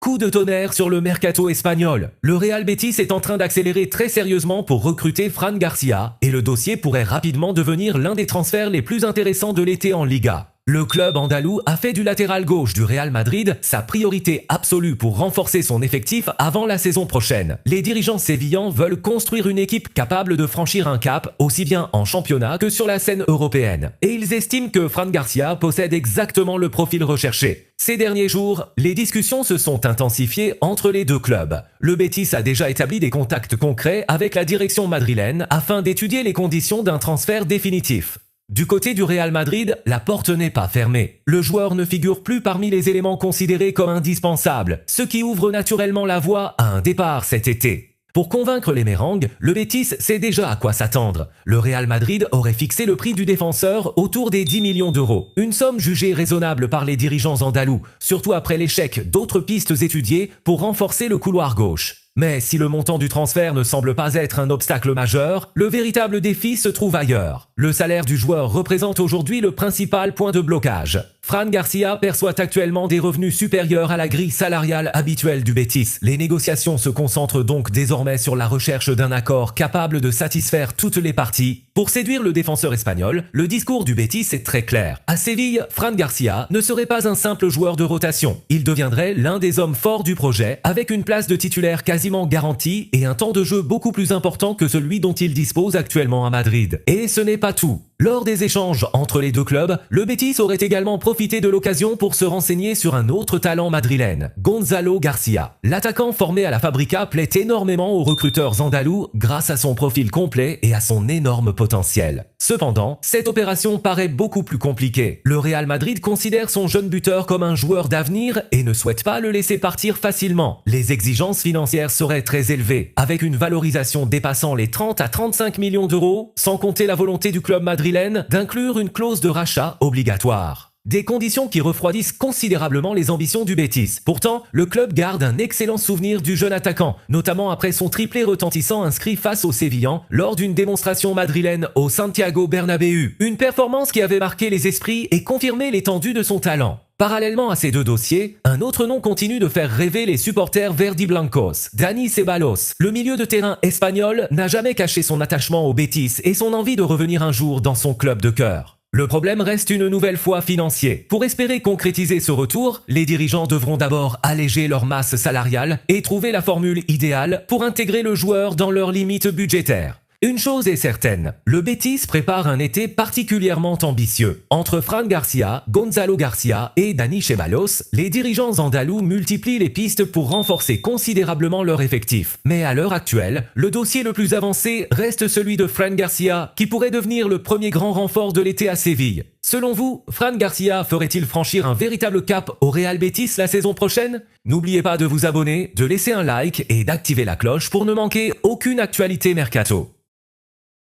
Coup de tonnerre sur le mercato espagnol. Le Real Betis est en train d'accélérer très sérieusement pour recruter Fran Garcia et le dossier pourrait rapidement devenir l'un des transferts les plus intéressants de l'été en Liga. Le club andalou a fait du latéral gauche du Real Madrid sa priorité absolue pour renforcer son effectif avant la saison prochaine. Les dirigeants sévillans veulent construire une équipe capable de franchir un cap aussi bien en championnat que sur la scène européenne. Et ils estiment que Fran Garcia possède exactement le profil recherché. Ces derniers jours, les discussions se sont intensifiées entre les deux clubs. Le Betis a déjà établi des contacts concrets avec la direction madrilène afin d'étudier les conditions d'un transfert définitif. Du côté du Real Madrid, la porte n'est pas fermée. Le joueur ne figure plus parmi les éléments considérés comme indispensables, ce qui ouvre naturellement la voie à un départ cet été. Pour convaincre les Mérengues, le Betis sait déjà à quoi s'attendre. Le Real Madrid aurait fixé le prix du défenseur autour des 10 millions d'euros. Une somme jugée raisonnable par les dirigeants andalous, surtout après l'échec d'autres pistes étudiées pour renforcer le couloir gauche. Mais si le montant du transfert ne semble pas être un obstacle majeur, le véritable défi se trouve ailleurs. Le salaire du joueur représente aujourd'hui le principal point de blocage. Fran Garcia perçoit actuellement des revenus supérieurs à la grille salariale habituelle du Betis. Les négociations se concentrent donc désormais sur la recherche d'un accord capable de satisfaire toutes les parties. Pour séduire le défenseur espagnol, le discours du Betis est très clair. À Séville, Fran Garcia ne serait pas un simple joueur de rotation. Il deviendrait l'un des hommes forts du projet, avec une place de titulaire quasiment garantie et un temps de jeu beaucoup plus important que celui dont il dispose actuellement à Madrid. Et ce n'est pas tout. Lors des échanges entre les deux clubs, le Betis aurait également profité de l'occasion pour se renseigner sur un autre talent madrilène, Gonzalo Garcia. L'attaquant formé à la Fabrica plaît énormément aux recruteurs andalous grâce à son profil complet et à son énorme potentiel. Cependant, cette opération paraît beaucoup plus compliquée. Le Real Madrid considère son jeune buteur comme un joueur d'avenir et ne souhaite pas le laisser partir facilement. Les exigences financières seraient très élevées, avec une valorisation dépassant les 30 à 35 millions d'euros, sans compter la volonté du club madrilène d'inclure une clause de rachat obligatoire. Des conditions qui refroidissent considérablement les ambitions du Betis. Pourtant, le club garde un excellent souvenir du jeune attaquant, notamment après son triplé retentissant inscrit face aux Sévillans lors d'une démonstration madrilène au Santiago Bernabéu. Une performance qui avait marqué les esprits et confirmé l'étendue de son talent. Parallèlement à ces deux dossiers, un autre nom continue de faire rêver les supporters verdiblancos, Dani Ceballos. Le milieu de terrain espagnol n'a jamais caché son attachement au Betis et son envie de revenir un jour dans son club de cœur. Le problème reste une nouvelle fois financier. Pour espérer concrétiser ce retour, les dirigeants devront d'abord alléger leur masse salariale et trouver la formule idéale pour intégrer le joueur dans leurs limites budgétaires. Une chose est certaine, le Betis prépare un été particulièrement ambitieux. Entre Fran Garcia, Gonzalo Garcia et Dani Ceballos, les dirigeants andalous multiplient les pistes pour renforcer considérablement leur effectif. Mais à l'heure actuelle, le dossier le plus avancé reste celui de Fran Garcia, qui pourrait devenir le premier grand renfort de l'été à Séville. Selon vous, Fran Garcia ferait-il franchir un véritable cap au Real Betis la saison prochaine? N'oubliez pas de vous abonner, de laisser un like et d'activer la cloche pour ne manquer aucune actualité mercato.